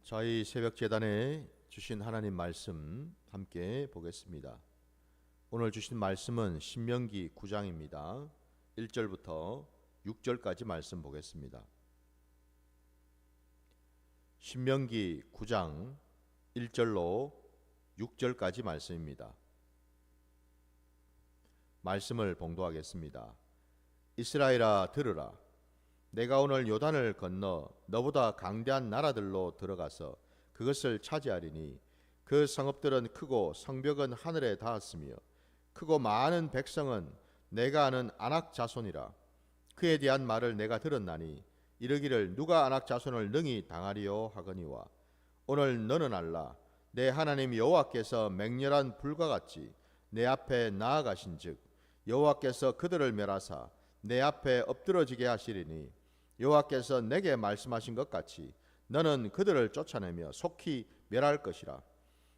저희 새벽 제단에 주신 하나님 말씀 함께 보겠습니다. 오늘 주신 말씀은 신명기 9장입니다. 1절부터 6절까지 말씀 보겠습니다. 신명기 9장 1절로 6절까지 말씀입니다. 말씀을 봉독하겠습니다. 이스라엘아 들으라. 내가 오늘 요단을 건너 너보다 강대한 나라들로 들어가서 그것을 차지하리니 그 성읍들은 크고 성벽은 하늘에 닿았으며 크고 많은 백성은 내가 아는 아낙 자손이라. 그에 대한 말을 내가 들었나니 이르기를 누가 아낙 자손을 능히 당하리요 하거니와 오늘 너는 알라. 내 하나님 여호와께서 맹렬한 불과 같이 내 앞에 나아가신즉 여호와께서 그들을 멸하사 내 앞에 엎드러지게 하시리니 여호와께서 내게 말씀하신 것 같이 너는 그들을 쫓아내며 속히 멸할 것이라.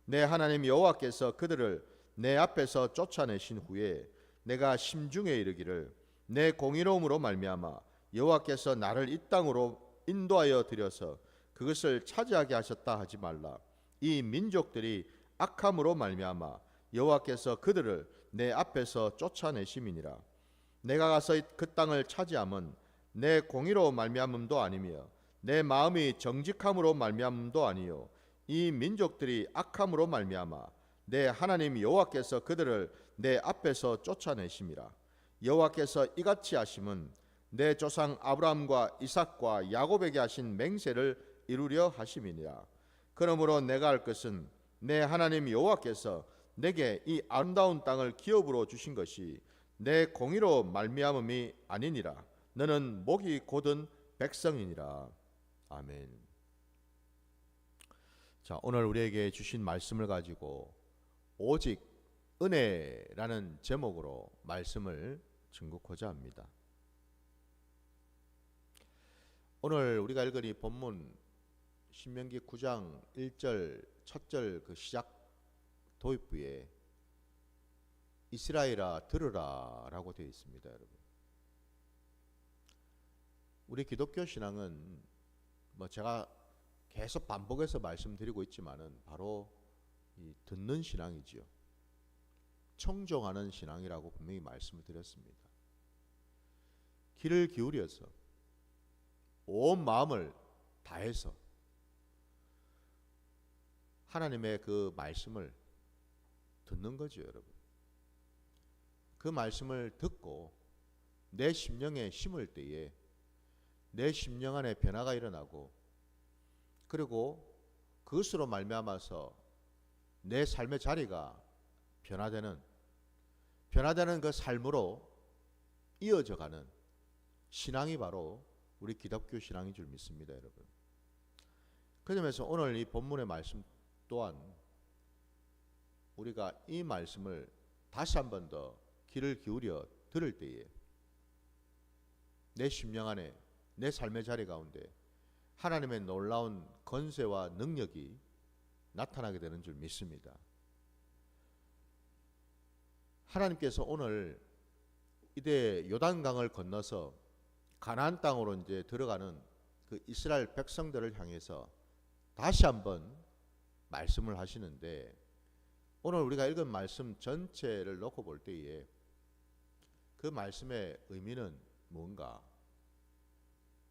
내 하나님 여호와께서 그들을 내 앞에서 쫓아내신 후에 내가 심중에 이르기를 내 공의로움으로 말미암아 여호와께서 나를 이 땅으로 인도하여 들여서 그것을 차지하게 하셨다 하지 말라. 이 민족들이 악함으로 말미암아 여호와께서 그들을 내 앞에서 쫓아내심이니라. 내가 가서 그 땅을 차지함은 내 공의로 말미암음도 아니며 내 마음이 정직함으로 말미암음도 아니요 이 민족들이 악함으로 말미암아 내 하나님 여호와께서 그들을 내 앞에서 쫓아내심이라. 여호와께서 이같이 하심은 내 조상 아브라함과 이삭과 야곱에게 하신 맹세를 이루려 하심이니라. 그러므로 내가 할 것은 내 하나님 여호와께서 내게 이 아름다운 땅을 기업으로 주신 것이 내 공의로 말미암음이 아니니라. 너는 목이 곧은 백성이니라. 아멘. 자, 오늘 우리에게 주신 말씀을 가지고 오직 은혜라는 제목으로 말씀을 증거하고자 합니다. 오늘 우리가 읽은 이 본문 신명기 9장 1절 첫절 그 시작 도입부에 이스라엘아 들으라 라고 되어 있습니다. 여러분, 우리 기독교 신앙은 제가 계속 반복해서 말씀드리고 있지만은 바로 이 듣는 신앙이지요. 청종하는 신앙이라고 분명히 말씀을 드렸습니다. 귀를 기울여서 온 마음을 다해서 하나님의 그 말씀을 듣는 거죠, 여러분. 그 말씀을 듣고 내 심령에 심을 때에 내 심령 안에 변화가 일어나고 그리고 그것으로 말미암아서 내 삶의 자리가 변화되는 그 삶으로 이어져가는 신앙이 바로 우리 기독교 신앙인 줄 믿습니다, 여러분. 그 점에서 오늘 이 본문의 말씀 또한 우리가 이 말씀을 다시 한 번 더 귀를 기울여 들을 때에 내 심령 안에 내 삶의 자리 가운데 하나님의 놀라운 권세와 능력이 나타나게 되는 줄 믿습니다. 하나님께서 오늘 이제 요단강을 건너서 가나안 땅으로 이제 들어가는 그 이스라엘 백성들을 향해서 다시 한번 말씀을 하시는데, 오늘 우리가 읽은 말씀 전체를 놓고 볼 때에 그 말씀의 의미는 뭔가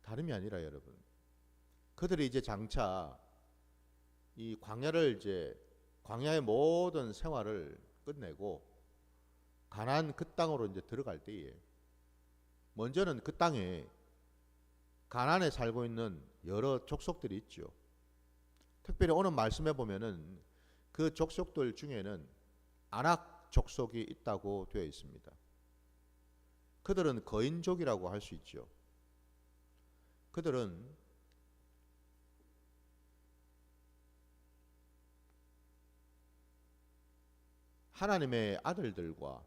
다름이 아니라, 여러분, 그들이 이제 장차 이 광야의 모든 생활을 끝내고 가나안 그 땅으로 이제 들어갈 때에 먼저는 그 땅에 가나안에 살고 있는 여러 족속들이 있죠. 특별히 오늘 말씀해 보면은 그 족속들 중에는 아낙 족속이 있다고 되어 있습니다. 그들은 거인족이라고 할 수 있죠. 그들은 하나님의 아들들과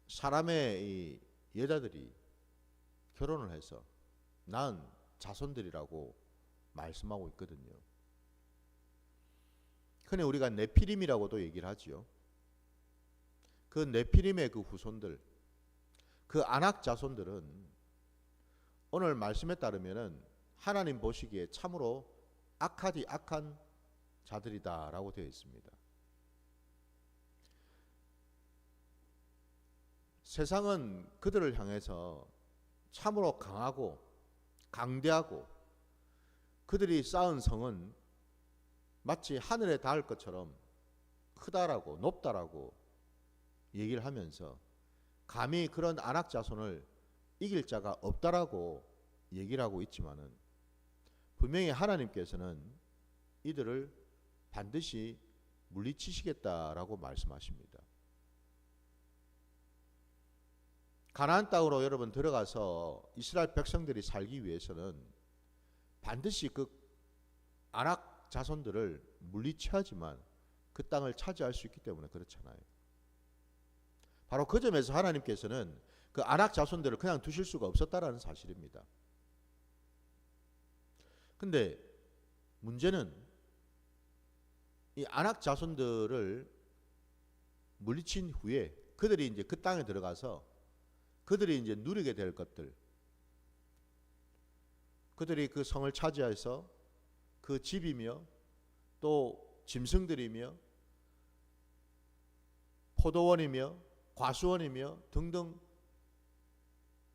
사람의 이 여자들이 결혼을 해서 낳은 자손들이라고 말씀하고 있거든요. 흔히 우리가 네피림이라고도 얘기를 하지요. 그 네피림의 그 후손들, 그 아낙 자손들은 오늘 말씀에 따르면은 하나님 보시기에 참으로 악하디 악한 자들이다라고 되어 있습니다. 세상은 그들을 향해서 참으로 강하고 강대하고 그들이 쌓은 성은 마치 하늘에 닿을 것처럼 크다라고 높다라고 얘기를 하면서 감히 그런 안악 자손을 이길 자가 없다라고 얘기를 하고 있지만은 분명히 하나님께서는 이들을 반드시 물리치시겠다라고 말씀하십니다. 가나안 땅으로 여러분 들어가서 이스라엘 백성들이 살기 위해서는 반드시 그 안악 자손들을 물리쳐야지만 그 땅을 차지할 수 있기 때문에 그렇잖아요. 바로 그 점에서 하나님께서는 그 안악 자손들을 그냥 두실 수가 없었다라는 사실입니다. 근데 문제는 이 안악 자손들을 물리친 후에 그들이 이제 그 땅에 들어가서 그들이 이제 누리게 될 것들, 그들이 그 성을 차지해서 그 집이며 또 짐승들이며 포도원이며 과수원이며 등등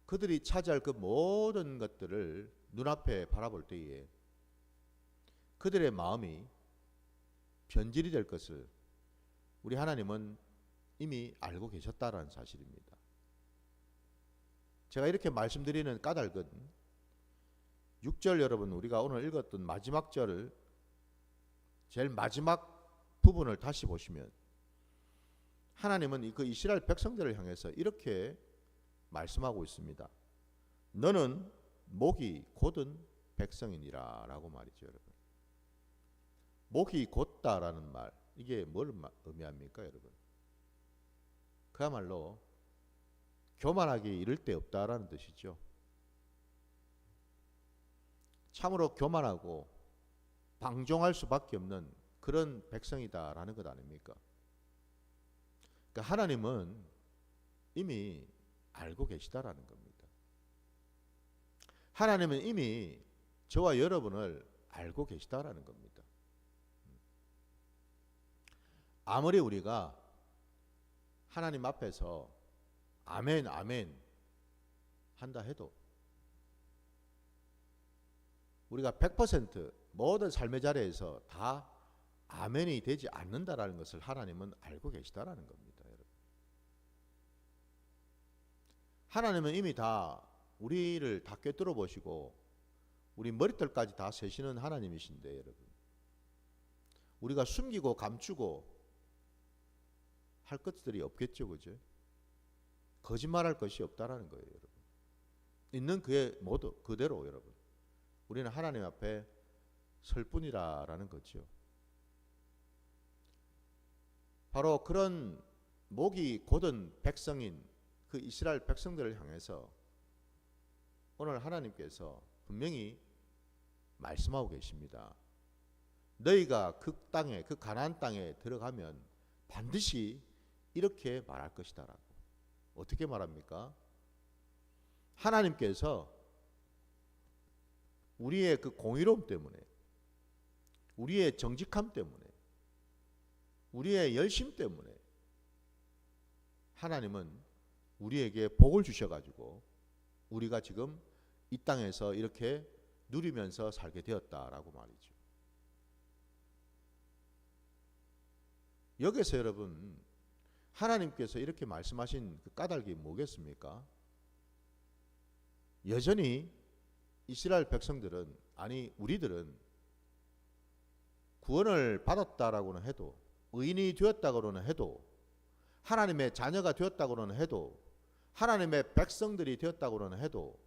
그들이 차지할 그 모든 것들을 눈앞에 바라볼 때에 그들의 마음이 변질이 될 것을 우리 하나님은 이미 알고 계셨다라는 사실입니다. 제가 이렇게 말씀드리는 까닭은 6절 여러분 우리가 오늘 읽었던 마지막 절을 제일 마지막 부분을 다시 보시면 하나님은 그 이스라엘 백성들을 향해서 이렇게 말씀하고 있습니다. 너는 목이 곧은 백성이니라 라고 말이죠. 여러분, 목이 곧다라는 말, 이게 뭘 의미합니까 여러분? 그야말로 교만하게 이를 데 없다라는 뜻이죠. 참으로 교만하고 방종할 수밖에 없는 그런 백성이다라는 것 아닙니까? 그러니까 하나님은 이미 알고 계시다라는 겁니다. 하나님은 이미 저와 여러분을 알고 계시다라는 겁니다. 아무리 우리가 하나님 앞에서 아멘 아멘 한다 해도 우리가 100% 모든 삶의 자리에서 다 아멘이 되지 않는다라는 것을 하나님은 알고 계시다라는 겁니다. 여러분. 하나님은 이미 다 우리를 다 꿰뚫어 보시고 우리 머리털까지 다 세시는 하나님이신데 여러분, 우리가 숨기고 감추고 할 것들이 없겠죠, 그죠? 거짓말할 것이 없다라는 거예요, 여러분. 있는 그의 모두 그대로 여러분, 우리는 하나님 앞에 설 뿐이라는 거죠. 바로 그런 목이 곧은 백성인 그 이스라엘 백성들을 향해서 오늘 하나님께서 분명히 말씀하고 계십니다. 너희가 그 땅에, 그 가나안 땅에 들어가면 반드시 이렇게 말할 것이다라고. 어떻게 말합니까? 하나님께서 우리의 그 공의로움 때문에, 우리의 정직함 때문에, 우리의 열심 때문에 하나님은 우리에게 복을 주셔가지고 우리가 지금 이 땅에서 이렇게 누리면서 살게 되었다라고 말이죠. 여기서 여러분, 하나님께서 이렇게 말씀하신 그 까닭이 뭐겠습니까? 여전히 이스라엘 백성들은, 아니 우리들은 구원을 받았다라고는 해도, 의인이 되었다고는 해도, 하나님의 자녀가 되었다고는 해도, 하나님의 백성들이 되었다고는 해도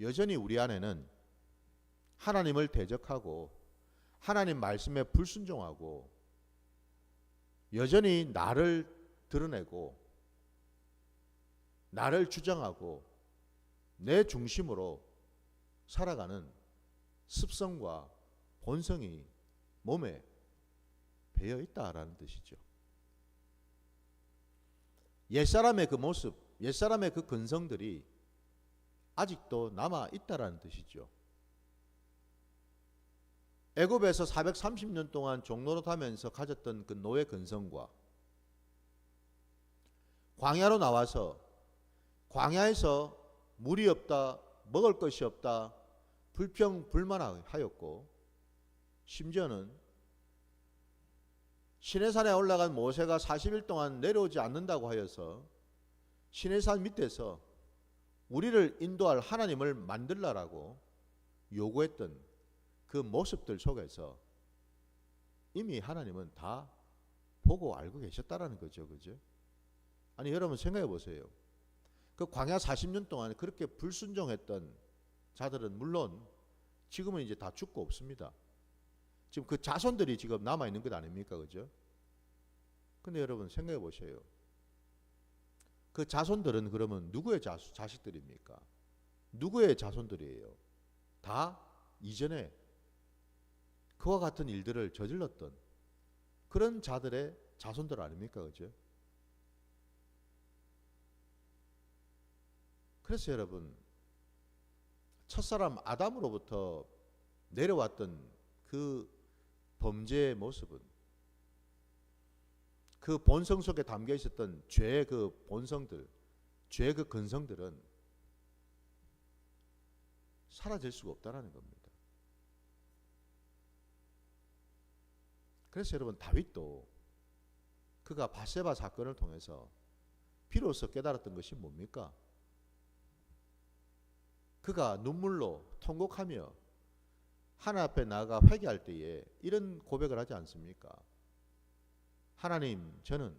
여전히 우리 안에는 하나님을 대적하고 하나님 말씀에 불순종하고 여전히 나를 드러내고 나를 주장하고 내 중심으로 살아가는 습성과 본성이 몸에 배어 있다라는 뜻이죠. 옛사람의 그 모습, 옛사람의 그 근성들이 아직도 남아 있다라는 뜻이죠. 애굽에서 430년 동안 종노릇하면서 가졌던 그 노예 근성과 광야로 나와서 광야에서 물이 없다, 먹을 것이 없다, 불평불만하였고, 심지어는 시내산에 올라간 모세가 40일 동안 내려오지 않는다고 하여서 시내산 밑에서 우리를 인도할 하나님을 만들라라고 요구했던 그 모습들 속에서 이미 하나님은 다 보고 알고 계셨다라는 거죠. 그죠? 아니, 여러분 생각해 보세요. 그 광야 40년 동안 그렇게 불순종했던 자들은 물론 지금은 이제 다 죽고 없습니다. 지금 그 자손들이 지금 남아 있는 것 아닙니까? 그죠? 근데 여러분 생각해 보세요. 그 자손들은 그러면 누구의 자식들입니까? 누구의 자손들이에요? 다 이전에 그와 같은 일들을 저질렀던 그런 자들의 자손들 아닙니까? 그죠? 그래서 여러분, 첫사람 아담으로부터 내려왔던 그 범죄의 모습은, 그 본성 속에 담겨 있었던 죄의 그 본성들, 죄의 그 근성들은 사라질 수가 없다는 겁니다. 그래서 여러분, 다윗도 그가 바세바 사건을 통해서 비로소 깨달았던 것이 뭡니까? 그가 눈물로 통곡하며 하나님 앞에 나아가 회개할 때에 이런 고백을 하지 않습니까? 하나님, 저는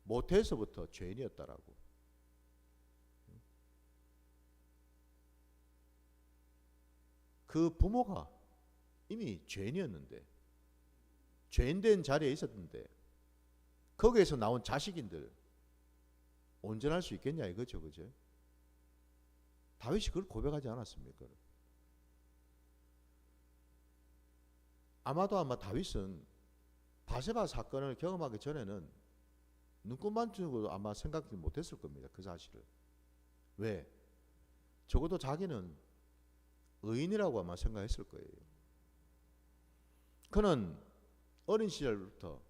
모태에서부터 죄인이었다라고. 그 부모가 이미 죄인이었는데, 죄인된 자리에 있었는데 거기에서 나온 자식인들 온전할 수 있겠냐 이거죠. 그죠? 다윗이 그걸 고백하지 않았습니까? 아마 다윗은 바세바 사건을 경험하기 전에는 눈곱만 주고 아마 생각지 못했을 겁니다. 그 사실을. 왜? 적어도 자기는 의인이라고 아마 생각했을 거예요. 그는 어린 시절부터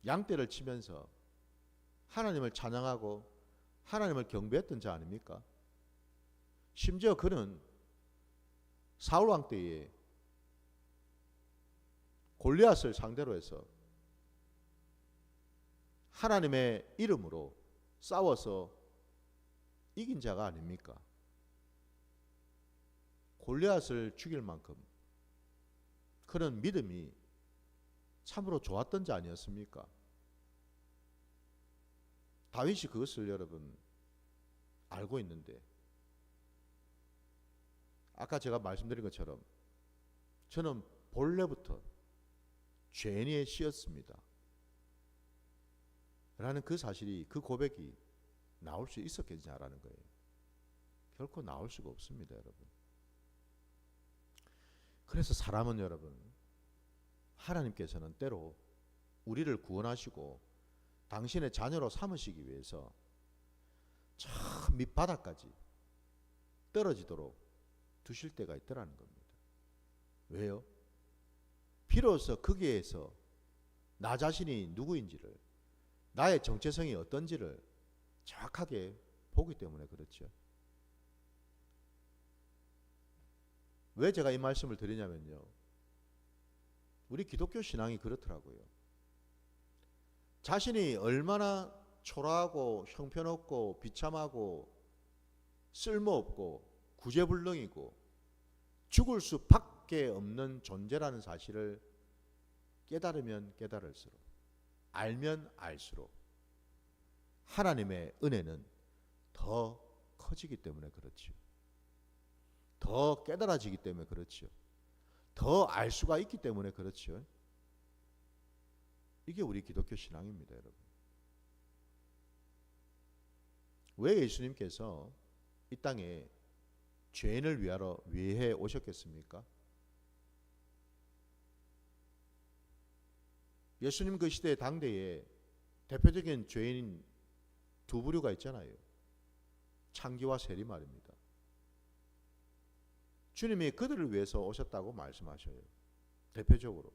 양떼를 치면서 하나님을 찬양하고 하나님을 경배했던 자 아닙니까? 심지어 그는 사울 왕 때에 골리앗을 상대로 해서 하나님의 이름으로 싸워서 이긴 자가 아닙니까? 골리앗을 죽일 만큼 그런 믿음이 참으로 좋았던 자 아니었습니까? 다윗이 그것을 여러분 알고 있는데, 아까 제가 말씀드린 것처럼 저는 본래부터 죄인의 씨였습니다 라는 그 사실이, 그 고백이 나올 수 있었겠냐라는 거예요. 결코 나올 수가 없습니다, 여러분. 그래서 사람은 여러분, 하나님께서는 때로 우리를 구원하시고 당신의 자녀로 삼으시기 위해서 저 밑바닥까지 떨어지도록 두실 때가 있더라는 겁니다. 왜요? 비로소 거기에서 나 자신이 누구인지를, 나의 정체성이 어떤지를 정확하게 보기 때문에 그렇죠. 왜 제가 이 말씀을 드리냐면요, 우리 기독교 신앙이 그렇더라고요. 자신이 얼마나 초라하고 형편없고 비참하고 쓸모없고 구제불능이고 죽을 수밖에 없는 존재라는 사실을 깨달으면 깨달을수록, 알면 알수록 하나님의 은혜는 더 커지기 때문에 그렇죠. 더 깨달아지기 때문에 그렇죠. 더 알 수가 있기 때문에 그렇죠. 이게 우리 기독교 신앙입니다, 여러분. 왜 예수님께서 이 땅에 죄인을 위해 오셨겠습니까? 예수님 그 시대 당대에 대표적인 죄인 두 부류가 있잖아요. 창기와 세리 말입니다. 주님이 그들을 위해서 오셨다고 말씀하셔요. 대표적으로.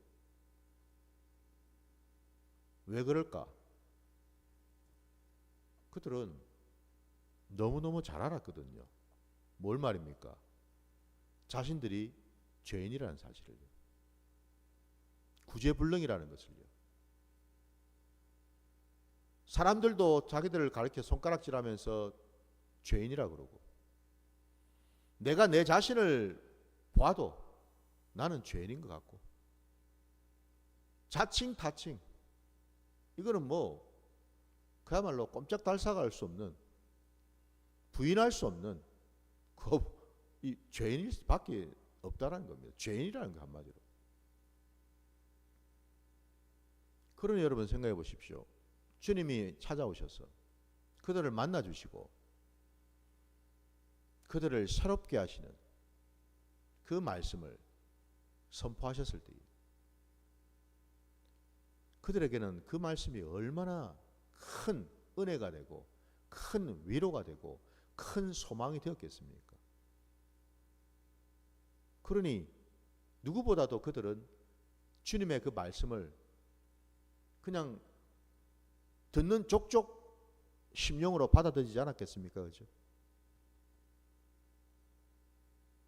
왜 그럴까? 그들은 너무너무 잘 알았거든요. 뭘 말입니까? 자신들이 죄인이라는 사실을요. 구제불능이라는 것을요. 사람들도 자기들을 가리켜 손가락질하면서 죄인이라 그러고, 내가 내 자신을 봐도 나는 죄인인 것 같고, 자칭 타칭, 이거는 뭐 그야말로 꼼짝달싹할 수 없는, 부인할 수 없는 이 죄인일 밖에 없다라는 겁니다. 죄인이라는 거 한마디로. 그러니 여러분 생각해 보십시오. 주님이 찾아오셔서 그들을 만나주시고 그들을 새롭게 하시는 그 말씀을 선포하셨을 때 그들에게는 그 말씀이 얼마나 큰 은혜가 되고 큰 위로가 되고 큰 소망이 되었겠습니까? 그러니 누구보다도 그들은 주님의 그 말씀을 그냥 듣는 족족 심령으로 받아들이지 않았겠습니까? 그죠?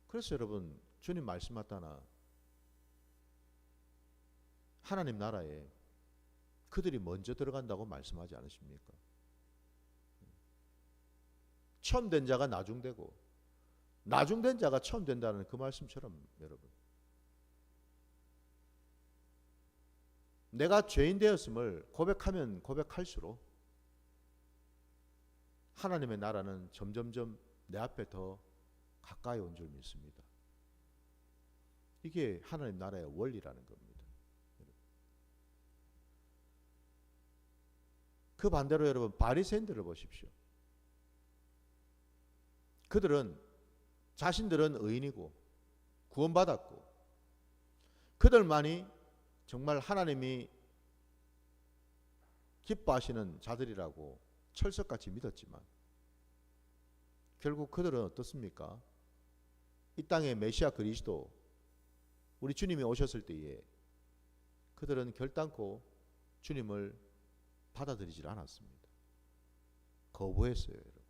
그래서 여러분, 주님 말씀하다나 하나님 나라에 그들이 먼저 들어간다고 말씀하지 않으십니까? 처음 된 자가 나중되고 나중된 자가 처음 된다는 그 말씀처럼 여러분, 내가 죄인 되었음을 고백하면 고백할수록 하나님의 나라는 점점점 내 앞에 더 가까이 온 줄 믿습니다. 이게 하나님 나라의 원리라는 겁니다. 그 반대로 여러분, 바리새인들을 보십시오. 그들은 자신들은 의인이고 구원받았고 그들만이 정말 하나님이 기뻐하시는 자들이라고 철석같이 믿었지만 결국 그들은 어떻습니까? 이 땅에 메시아 그리스도 우리 주님이 오셨을 때에 그들은 결단코 주님을 받아들이질 않았습니다. 거부했어요. 여러분.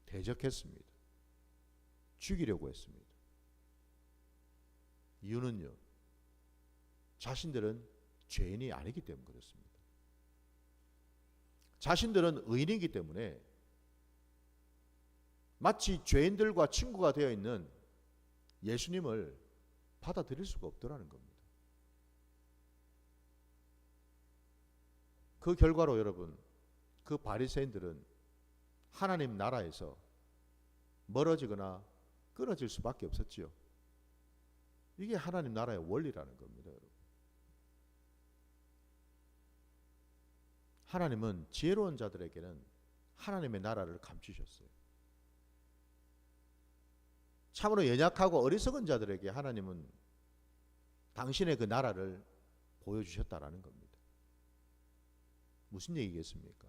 대적했습니다. 죽이려고 했습니다. 이유는요, 자신들은 죄인이 아니기 때문에 그렇습니다. 자신들은 의인이기 때문에 마치 죄인들과 친구가 되어 있는 예수님을 받아들일 수가 없더라는 겁니다. 그 결과로 여러분, 그 바리새인들은 하나님 나라에서 멀어지거나 끊어질 수밖에 없었지요. 이게 하나님 나라의 원리라는 겁니다. 여러분. 하나님은 지혜로운 자들에게는 하나님의 나라를 감추셨어요. 참으로 연약하고 어리석은 자들에게 하나님은 당신의 그 나라를 보여주셨다라는 겁니다. 무슨 얘기겠습니까?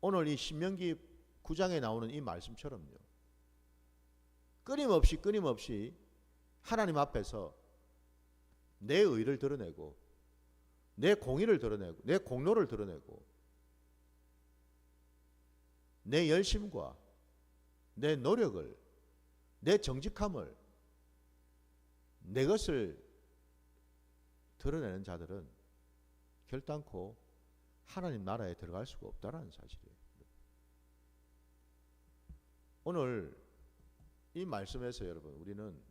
오늘 이 신명기 9장에 나오는 이 말씀처럼요, 끊임없이 하나님 앞에서 내 의를 드러내고 내 공의를 드러내고 내 공로를 드러내고 내 열심과 내 노력을, 내 정직함을, 내 것을 드러내는 자들은 결단코 하나님 나라에 들어갈 수가 없다는 사실이에요. 오늘 이 말씀에서 여러분, 우리는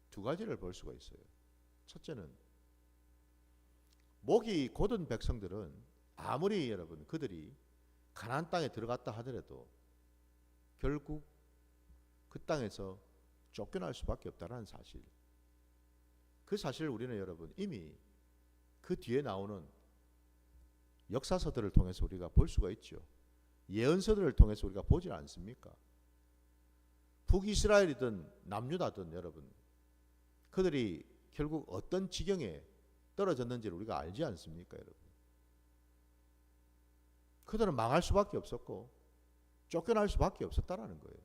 두 가지를 볼 수가 있어요. 첫째는 목이 곧은 백성들은 아무리 여러분 그들이 가나안 땅에 들어갔다 하더라도 결국 그 땅에서 쫓겨날 수밖에 없다는 사실. 그 사실을 우리는 여러분 이미 그 뒤에 나오는 역사서들을 통해서 우리가 볼 수가 있죠. 예언서들을 통해서 우리가 보질 않습니까? 북이스라엘이든 남유다든 여러분, 그들이 결국 어떤 지경에 떨어졌는지를 우리가 알지 않습니까, 여러분? 그들은 망할 수밖에 없었고 쫓겨날 수밖에 없었다라는 거예요.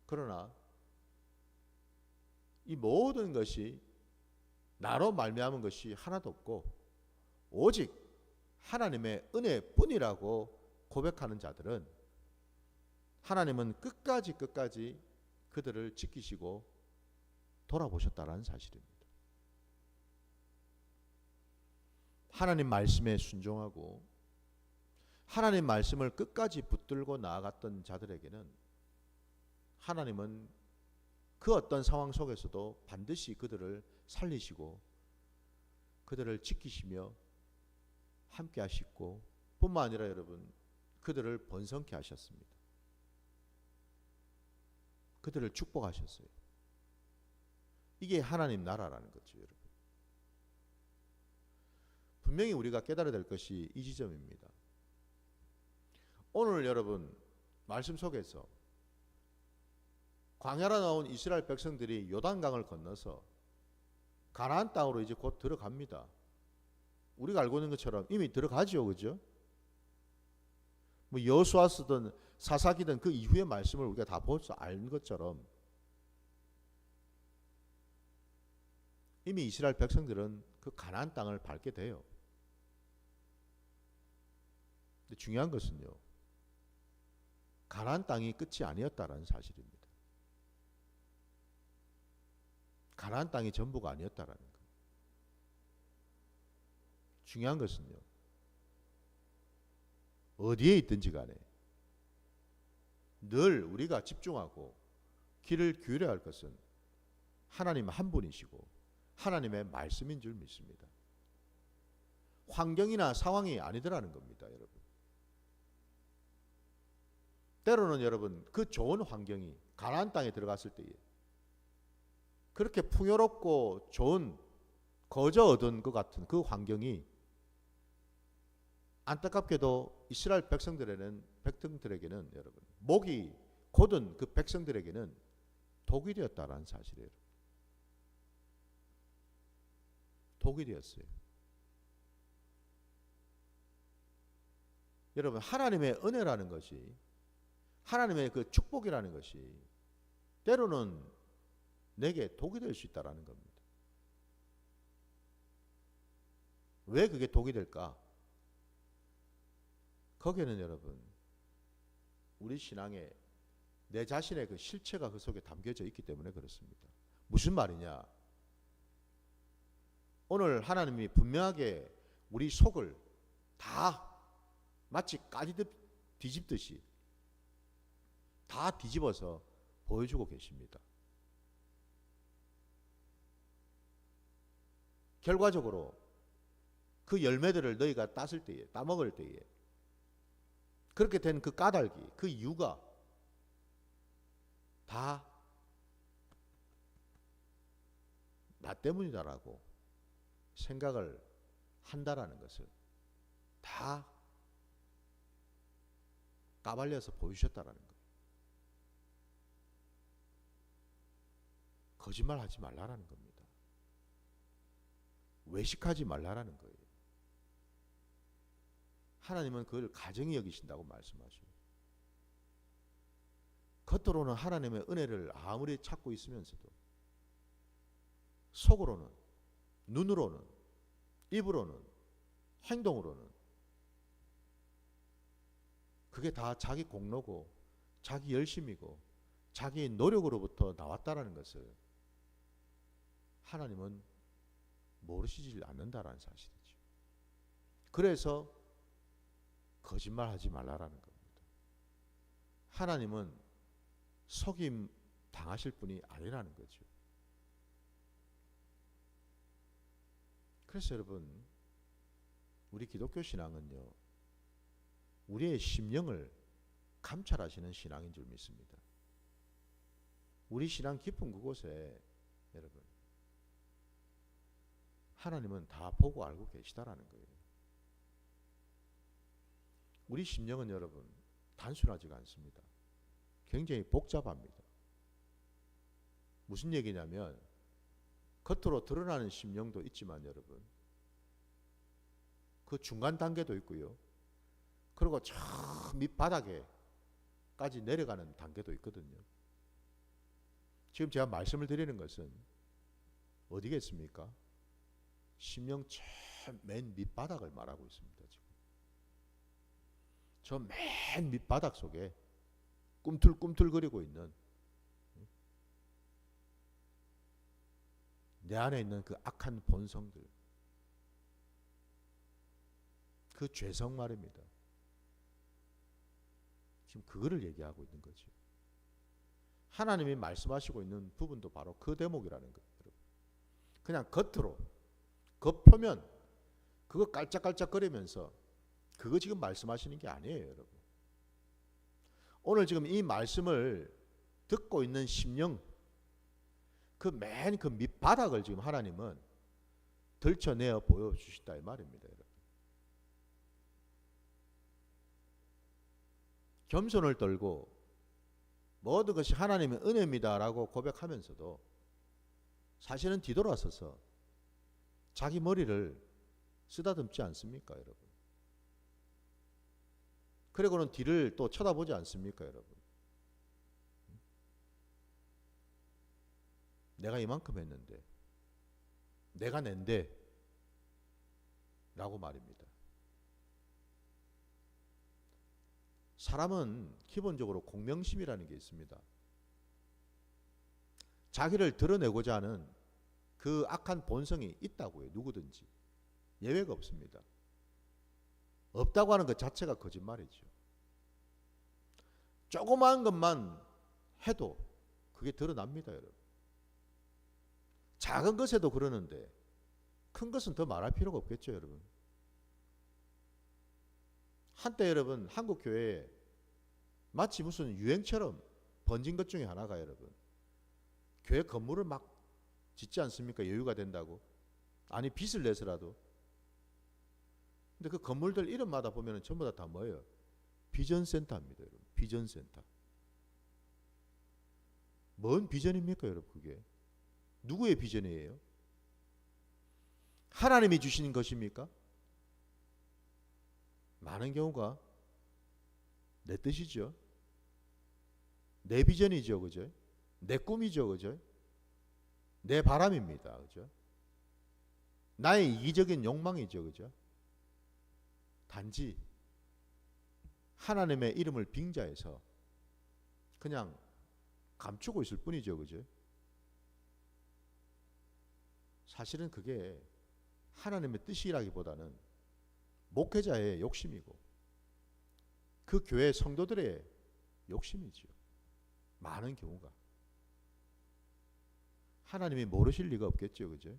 그러나 이 모든 것이 나로 말미암은 것이 하나도 없고 오직 하나님의 은혜뿐이라고 고백하는 자들은 하나님은 끝까지 그들을 지키시고 돌아보셨다는 사실입니다. 하나님 말씀에 순종하고 하나님 말씀을 끝까지 붙들고 나아갔던 자들에게는 하나님은 그 어떤 상황 속에서도 반드시 그들을 살리시고 그들을 지키시며 함께 하시고 뿐만 아니라 여러분 그들을 번성케 하셨습니다. 그들을 축복하셨어요. 이게 하나님 나라라는 거죠, 여러분. 분명히 우리가 깨달아야 될 것이 이 지점입니다. 오늘 여러분 말씀 속에서 광야로 나온 이스라엘 백성들이 요단강을 건너서 가나안 땅으로 이제 곧 들어갑니다. 우리가 알고 있는 것처럼 이미 들어가죠, 그죠? 뭐 여호수아 쓰든 사사기든 그 이후의 말씀을 우리가 다 벌써 아는 것처럼 이미 이스라엘 백성들은 그 가나안 땅을 밟게 돼요. 근데 중요한 것은요, 가나안 땅이 끝이 아니었다라는 사실입니다. 가나안 땅이 전부가 아니었다라는 것. 중요한 것은요, 어디에 있든지 간에 늘 우리가 집중하고 귀를 기울여야 할 것은 하나님 한 분이시고 하나님의 말씀인 줄 믿습니다. 환경이나 상황이 아니더라는 겁니다, 여러분. 때로는 여러분 그 좋은 환경이 가나안 땅에 들어갔을 때에 그렇게 풍요롭고 좋은 거저 얻은 것 같은 그 환경이 안타깝게도 이스라엘 백성들에게는 여러분 목이 곧은 그 백성들에게는 독이 되었다라는 사실이에요. 독이 되었어요. 여러분 하나님의 은혜라는 것이 하나님의 그 축복이라는 것이 때로는 내게 독이 될 수 있다라는 겁니다. 왜 그게 독이 될까? 거기에는 여러분 우리 신앙에 내 자신의 그 실체가 그 속에 담겨져 있기 때문에 그렇습니다. 무슨 말이냐? 오늘 하나님이 분명하게 우리 속을 다 마치 까지듯 뒤집듯이 다 뒤집어서 보여주고 계십니다. 결과적으로 그 열매들을 너희가 땄을 때에, 따먹을 때에 그렇게 된 그 까닭이, 그 이유가 다 나 때문이다라고 생각을 한다라는 것을 다 까발려서 보여주셨다라는 거예요. 거짓말하지 말라라는 겁니다. 외식하지 말라라는 거예요. 하나님은 그걸 가정히 여기신다고 말씀하셔요. 겉으로는 하나님의 은혜를 아무리 찾고 있으면서도 속으로는, 눈으로는, 입으로는, 행동으로는 그게 다 자기 공로고 자기 열심이고 자기 노력으로부터 나왔다라는 것을 하나님은 모르시지 않는다라는 사실이죠. 그래서 거짓말하지 말라라는 겁니다. 하나님은 속임 당하실 분이 아니라는 거죠. 그래서 여러분 우리 기독교 신앙은요 우리의 심령을 감찰하시는 신앙인 줄 믿습니다. 우리 신앙 깊은 그곳에 여러분 하나님은 다 보고 알고 계시다라는 거예요. 우리 심령은 여러분 단순하지가 않습니다. 굉장히 복잡합니다. 무슨 얘기냐면 겉으로 드러나는 심령도 있지만 여러분 그 중간 단계도 있고요. 그리고 저 밑바닥에까지 내려가는 단계도 있거든요. 지금 제가 말씀을 드리는 것은 어디겠습니까? 심령 맨 밑바닥을 말하고 있습니다. 지금 저 맨 밑바닥 속에 꿈틀꿈틀거리고 있는 내 안에 있는 그 악한 본성들, 그 죄성 말입니다. 지금 그거를 얘기하고 있는 거죠. 하나님이 말씀하시고 있는 부분도 바로 그 대목이라는 거예요. 그냥 겉으로, 겉표면 그거 깔짝깔짝거리면서 그거 지금 말씀하시는 게 아니에요, 여러분. 오늘 지금 이 말씀을 듣고 있는 심령, 그 맨 그 밑바닥을 지금 하나님은 들춰내어 보여주신다 이 말입니다, 여러분. 겸손을 떨고 모든 것이 하나님의 은혜입니다라고 고백하면서도 사실은 뒤돌아서서 자기 머리를 쓰다듬지 않습니까, 여러분? 그리고는 뒤를 또 쳐다보지 않습니까, 여러분? 내가 이만큼 했는데, 내가 낸데 라고 말입니다. 사람은 기본적으로 공명심이라는 게 있습니다. 자기를 드러내고자 하는 그 악한 본성이 있다고요. 누구든지. 예외가 없습니다. 없다고 하는 것 자체가 거짓말이죠. 조그마한 것만 해도 그게 드러납니다, 여러분. 작은 것에도 그러는데 큰 것은 더 말할 필요가 없겠죠, 여러분. 한때 여러분 한국 교회에 마치 무슨 유행처럼 번진 것 중에 하나가 여러분 교회 건물을 막 짓지 않습니까? 여유가 된다고. 아니 빚을 내서라도. 근데 그 건물들 이름마다 보면 전부 다 뭐예요? 비전센터입니다, 여러분. 비전센터. 뭔 비전입니까, 여러분? 그게 누구의 비전이에요? 하나님이 주시는 것입니까? 많은 경우가 내 뜻이죠. 내 비전이죠, 그죠? 내 꿈이죠, 그죠? 내 바람입니다, 그죠? 나의 이기적인 욕망이죠, 그죠? 단지 하나님의 이름을 빙자해서 그냥 감추고 있을 뿐이죠, 그죠? 사실은 그게 하나님의 뜻이라기보다는 목회자의 욕심이고 그 교회 성도들의 욕심이죠. 많은 경우가. 하나님이 모르실 리가 없겠죠, 그죠?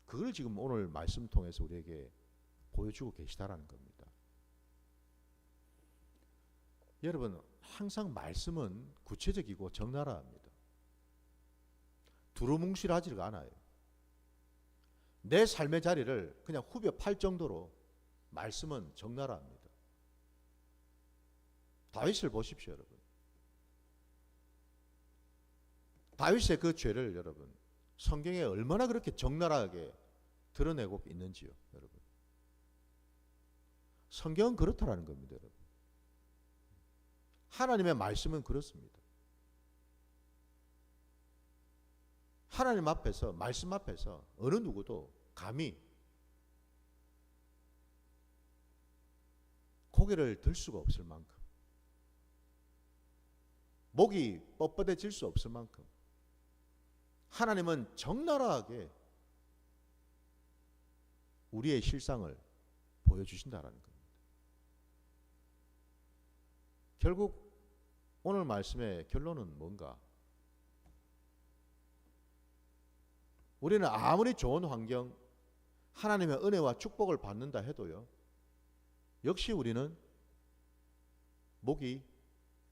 그걸 지금 오늘 말씀 통해서 우리에게 보여주고 계시다라는 겁니다. 여러분, 항상 말씀은 구체적이고 적나라합니다. 두루뭉실하지가 않아요. 내 삶의 자리를 그냥 후벼 팔 정도로 말씀은 적나라합니다. 다윗을 보십시오, 여러분. 다윗의 그 죄를 여러분 성경에 얼마나 그렇게 적나라하게 드러내고 있는지요, 여러분. 성경은 그렇다라는 겁니다, 여러분. 하나님의 말씀은 그렇습니다. 하나님 앞에서, 말씀 앞에서 어느 누구도 감히 고개를 들 수가 없을 만큼, 목이 뻣뻣해질 수 없을 만큼 하나님은 적나라하게 우리의 실상을 보여주신다라는 겁니다. 결국 오늘 말씀의 결론은 뭔가? 우리는 아무리 좋은 환경, 하나님의 은혜와 축복을 받는다 해도요, 역시 우리는 목이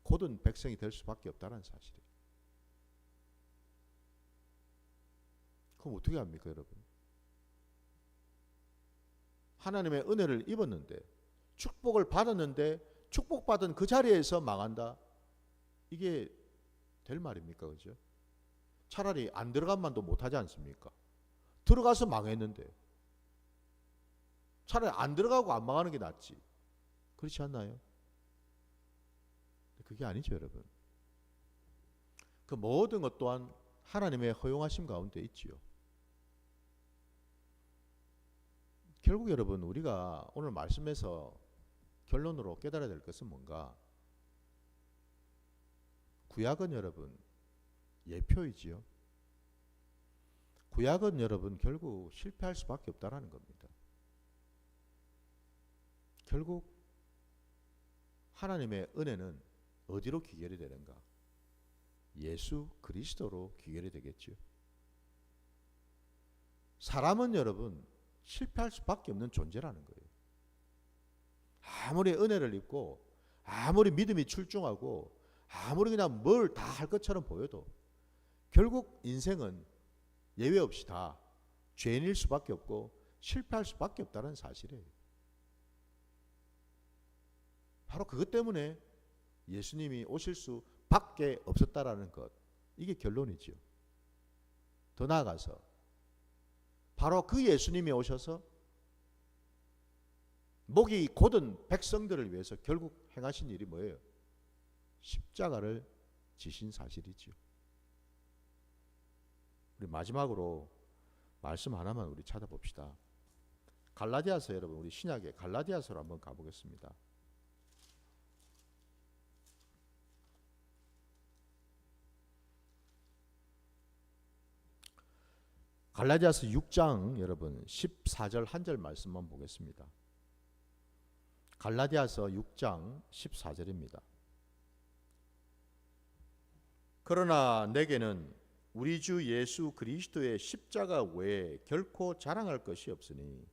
곧은 백성이 될 수밖에 없다는 사실이에요. 그럼 어떻게 합니까, 여러분? 하나님의 은혜를 입었는데, 축복을 받았는데, 축복받은 그 자리에서 망한다? 이게 될 말입니까, 그죠? 차라리 안 들어간만도 못하지 않습니까? 들어가서 망했는데 차라리 안 들어가고 안 망하는 게 낫지. 그렇지 않나요? 그게 아니죠, 여러분. 그 모든 것 또한 하나님의 허용하심 가운데 있지요. 결국 여러분, 우리가 오늘 말씀에서 결론으로 깨달아야 될 것은 뭔가? 구약은 여러분 예표이지요. 구약은 여러분 결국 실패할 수밖에 없다라는 겁니다. 결국 하나님의 은혜는 어디로 귀결이 되는가? 예수 그리스도로 귀결이 되겠죠. 사람은 여러분 실패할 수밖에 없는 존재라는 거예요. 아무리 은혜를 입고 아무리 믿음이 출중하고 아무리 그냥 뭘 다 할 것처럼 보여도 결국 인생은 예외 없이 다 죄인일 수밖에 없고 실패할 수밖에 없다는 사실이에요. 바로 그것 때문에 예수님이 오실 수밖에 없었다라는 것, 이게 결론이죠. 더 나아가서 바로 그 예수님이 오셔서 목이 곧은 백성들을 위해서 결국 행하신 일이 뭐예요? 십자가를 지신 사실이지요. 우리 마지막으로 말씀 하나만 우리 찾아봅시다. 갈라디아서, 여러분 우리 신약의 갈라디아서로 한번 가보겠습니다. 갈라디아서 6장 여러분 14절 한 절 말씀만 보겠습니다. 갈라디아서 6장 14절입니다. 그러나 내게는 우리 주 예수 그리스도의 십자가 외에 결코 자랑할 것이 없으니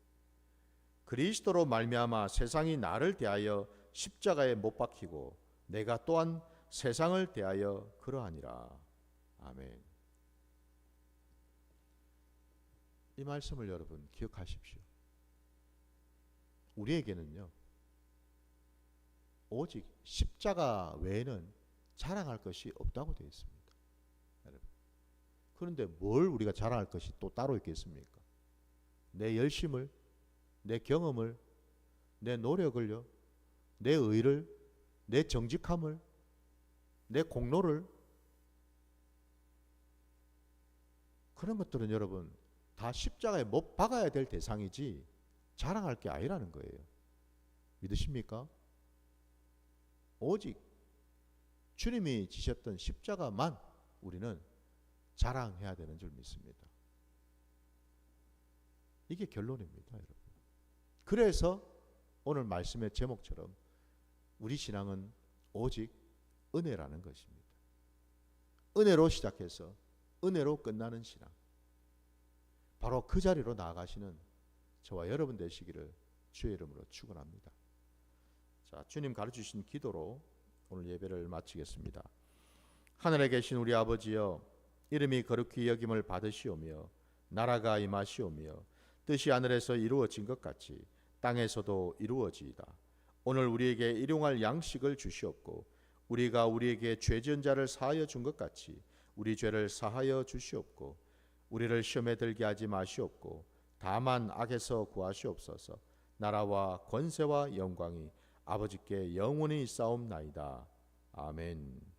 그리스도로 말미암아 세상이 나를 대하여 십자가에 못 박히고 내가 또한 세상을 대하여 그러하니라. 아멘. 이 말씀을 여러분 기억하십시오. 우리에게는요, 오직 십자가 외에는 자랑할 것이 없다고 되어 있습니다. 여러분. 그런데 뭘 우리가 자랑할 것이 또 따로 있겠습니까? 내 열심을, 내 경험을, 내 노력을요, 내 의를, 내 정직함을, 내 공로를, 그런 것들은 여러분 다 십자가에 못 박아야 될 대상이지 자랑할 게 아니라는 거예요. 믿으십니까? 오직 주님이 지셨던 십자가만 우리는 자랑해야 되는 줄 믿습니다. 이게 결론입니다, 여러분. 그래서 오늘 말씀의 제목처럼 우리 신앙은 오직 은혜라는 것입니다. 은혜로 시작해서 은혜로 끝나는 신앙. 바로 그 자리로 나아가시는 저와 여러분 되시기를 주의 이름으로 축원합니다. 자, 주님 가르치신 기도로 오늘 예배를 마치겠습니다. 하늘에 계신 우리 아버지여, 이름이 거룩히 여김을 받으시오며 나라가 임하시오며 뜻이 하늘에서 이루어진 것 같이 땅에서도 이루어지이다. 오늘 우리에게 일용할 양식을 주시옵고 우리가 우리에게 죄 지은 자를 사하여 준 것 같이 우리 죄를 사하여 주시옵고 우리를 시험에 들게 하지 마시옵고 다만 악에서 구하시옵소서. 나라와 권세와 영광이 아버지께 영원히 있사옵나이다. 아멘.